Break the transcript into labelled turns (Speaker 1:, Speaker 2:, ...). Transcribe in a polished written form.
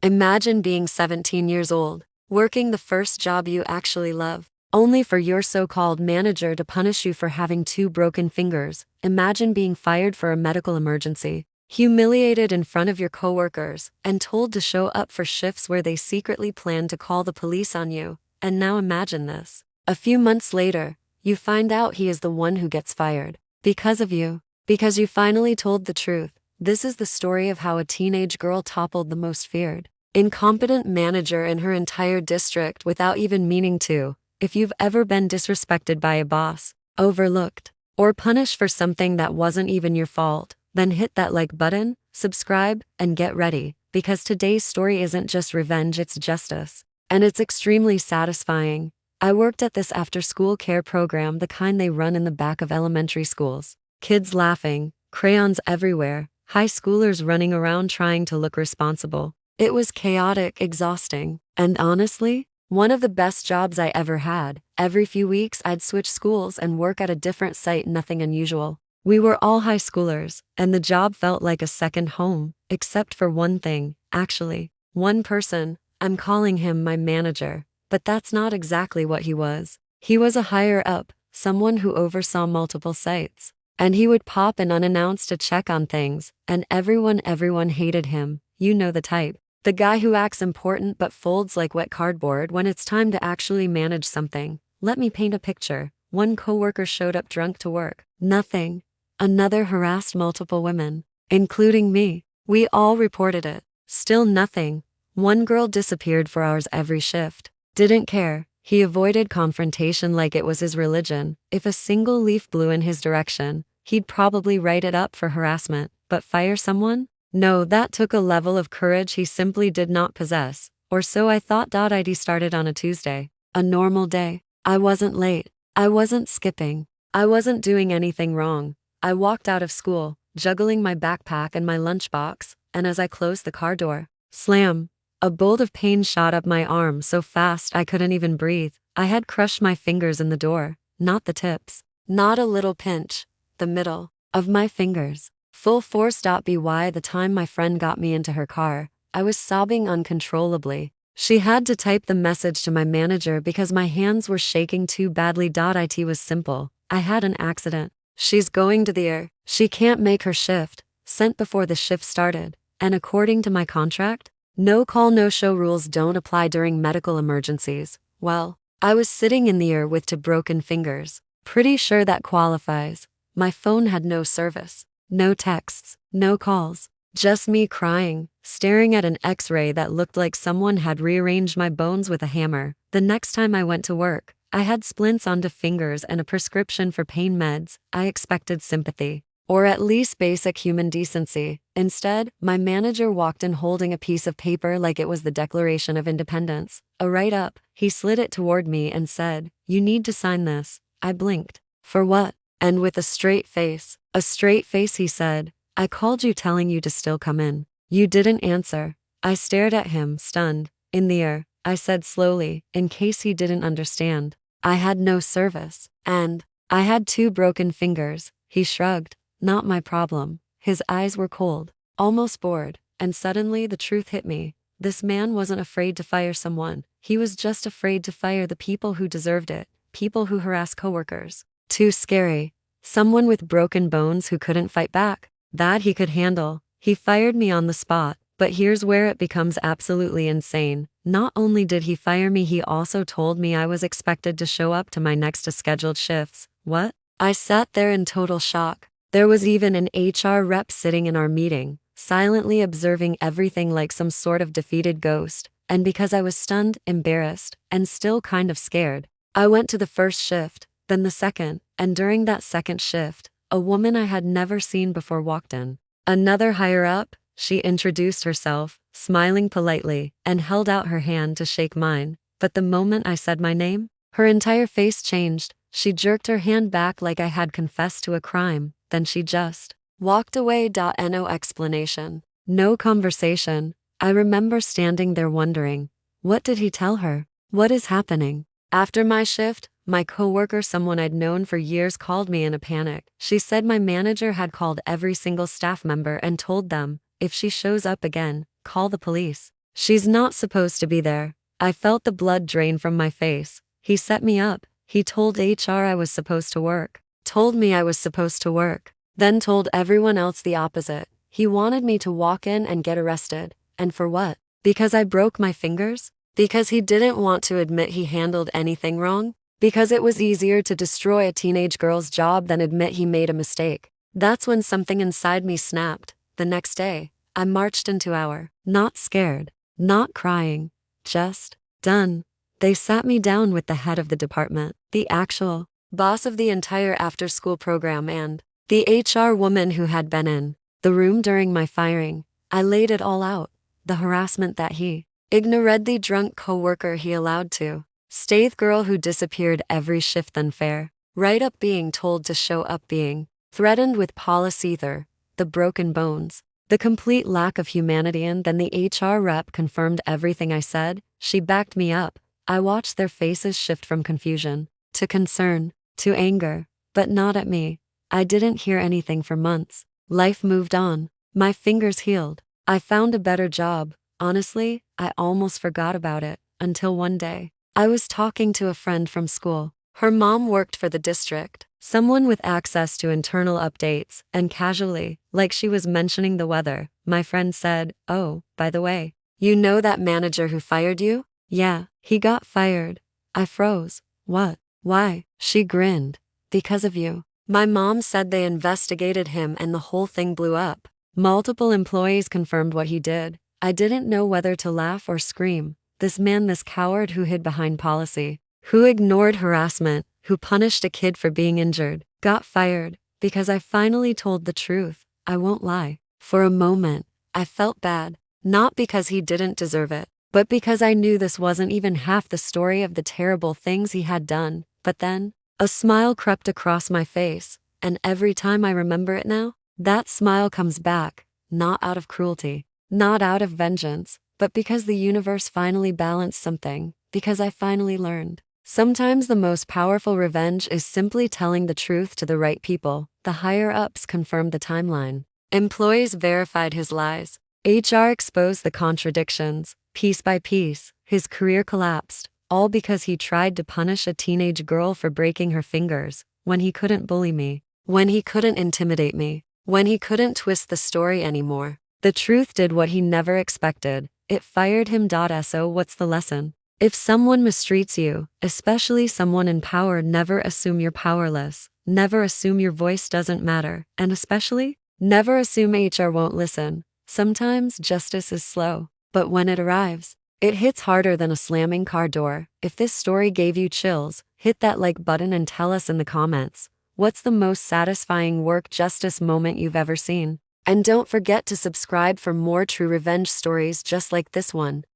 Speaker 1: Imagine being 17 years old, working the first job you actually love, only for your so-called manager to punish you for having two broken fingers. Imagine being fired for a medical emergency, humiliated in front of your coworkers, and told to show up for shifts where they secretly planned to call the police on you. And now imagine this. A few months later, you find out he is the one who gets fired. Because of you. Because you finally told the truth. This is the story of how a teenage girl toppled the most feared, incompetent manager in her entire district without even meaning to. If you've ever been disrespected by a boss, overlooked, or punished for something that wasn't even your fault, then hit that like button, subscribe, and get ready, because today's story isn't just revenge, it's justice. And it's extremely satisfying. I worked at this after-school care program, the kind they run in the back of elementary schools. Kids laughing, crayons everywhere, high schoolers running around trying to look responsible. It was chaotic, exhausting, and honestly, one of the best jobs I ever had. Every few weeks I'd switch schools and work at a different site, nothing unusual. We were all high schoolers, and the job felt like a second home, except for one thing, actually. One person. I'm calling him my manager, but that's not exactly what he was. He was a higher up, someone who oversaw multiple sites. And he would pop in unannounced to check on things, and everyone hated him. You know the type. The guy who acts important but folds like wet cardboard when it's time to actually manage something. Let me paint a picture. One coworker showed up drunk to work. Nothing. Another harassed multiple women, including me. We all reported it. Still nothing. One girl disappeared for hours every shift. Didn't care. He avoided confrontation like it was his religion. If a single leaf blew in his direction, he'd probably write it up for harassment. But fire someone? No, that took a level of courage he simply did not possess. Or so I thought. ID started on a Tuesday. A normal day. I wasn't late. I wasn't skipping. I wasn't doing anything wrong. I walked out of school, juggling my backpack and my lunchbox, and as I closed the car door, slam! A bolt of pain shot up my arm so fast I couldn't even breathe. I had crushed my fingers in the door, not the tips. Not a little pinch. The middle of my fingers. Full force. By the time my friend got me into her car, I was sobbing uncontrollably. She had to type the message to my manager because my hands were shaking too badly. It was simple. I had an accident. She's going to the ER. She can't make her shift. Sent before the shift started. And according to my contract, no call, no show rules don't apply during medical emergencies. Well, I was sitting in the ER with two broken fingers. Pretty sure that qualifies. My phone had no service. No texts. No calls. Just me crying, staring at an X-ray that looked like someone had rearranged my bones with a hammer. The next time I went to work, I had splints on two fingers and a prescription for pain meds. I expected sympathy. Or at least basic human decency. Instead, my manager walked in holding a piece of paper like it was the Declaration of Independence. A write-up. He slid it toward me and said, "You need to sign this." I blinked. For what? And with a straight face, he said, "I called you telling you to still come in. You didn't answer." I stared at him, stunned. "In the ER," I said slowly, in case he didn't understand. "I had no service. And I had two broken fingers." He shrugged. Not my problem. His eyes were cold, almost bored, and suddenly the truth hit me. This man wasn't afraid to fire someone. He was just afraid to fire the people who deserved it, people who harass coworkers. Too scary. Someone with broken bones who couldn't fight back. That he could handle. He fired me on the spot. But here's where it becomes absolutely insane. Not only did he fire me, he also told me I was expected to show up to my next scheduled shifts. What? I sat there in total shock. There was even an HR rep sitting in our meeting, silently observing everything like some sort of defeated ghost. And because I was stunned, embarrassed, and still kind of scared, I went to the first shift, then the second, and during that second shift, a woman I had never seen before walked in. Another higher up, she introduced herself, smiling politely, and held out her hand to shake mine. But the moment I said my name, her entire face changed. She jerked her hand back like I had confessed to a crime. Then she just walked away. No explanation. No conversation. I remember standing there wondering, what did he tell her? What is happening? After my shift, my coworker, someone I'd known for years, called me in a panic. She said my manager had called every single staff member and told them, if she shows up again, call the police. She's not supposed to be there. I felt the blood drain from my face. He set me up. He told HR I was supposed to work. Told me I was supposed to work. Then told everyone else the opposite. He wanted me to walk in and get arrested. And for what? Because I broke my fingers? Because he didn't want to admit he handled anything wrong? Because it was easier to destroy a teenage girl's job than admit he made a mistake. That's when something inside me snapped. The next day, I marched into our, not scared, not crying, just done. They sat me down with the head of the department, the actual boss of the entire after-school program, and the HR woman who had been in the room during my firing. I laid it all out. The harassment that he ignored, the drunk coworker he allowed to stay, the girl who disappeared every shift unfair, right up being told to show up, being threatened with policy, the broken bones, the complete lack of humanity. And then the HR rep confirmed everything I said. She backed me up. I watched their faces shift from confusion to concern to anger, but not at me. I didn't hear anything for months. Life moved on. My fingers healed. I found a better job. Honestly, I almost forgot about it until one day. I was talking to a friend from school. Her mom worked for the district, someone with access to internal updates, and casually, like she was mentioning the weather, my friend said, "Oh, by the way, you know that manager who fired you?" "Yeah, he got fired." I froze. "What? Why?" She grinned. "Because of you." My mom said they investigated him and the whole thing blew up. Multiple employees confirmed what he did. I didn't know whether to laugh or scream. This man, this coward who hid behind policy, who ignored harassment, who punished a kid for being injured, got fired because I finally told the truth. I won't lie. For a moment, I felt bad, not because he didn't deserve it, but because I knew this wasn't even half the story of the terrible things he had done. But then, a smile crept across my face, and every time I remember it now, that smile comes back, not out of cruelty, not out of vengeance, but because the universe finally balanced something, because I finally learned. Sometimes the most powerful revenge is simply telling the truth to the right people. The higher-ups confirmed the timeline. Employees verified his lies. HR exposed the contradictions. Piece by piece, his career collapsed, all because he tried to punish a teenage girl for breaking her fingers, when he couldn't bully me, when he couldn't intimidate me, when he couldn't twist the story anymore. The truth did what he never expected. It fired him. So what's the lesson? If someone mistreats you, especially someone in power, never assume you're powerless. Never assume your voice doesn't matter. And especially, never assume HR won't listen. Sometimes justice is slow, but when it arrives, it hits harder than a slamming car door. If this story gave you chills, hit that like button and tell us in the comments, what's the most satisfying work justice moment you've ever seen? And don't forget to subscribe for more true revenge stories just like this one.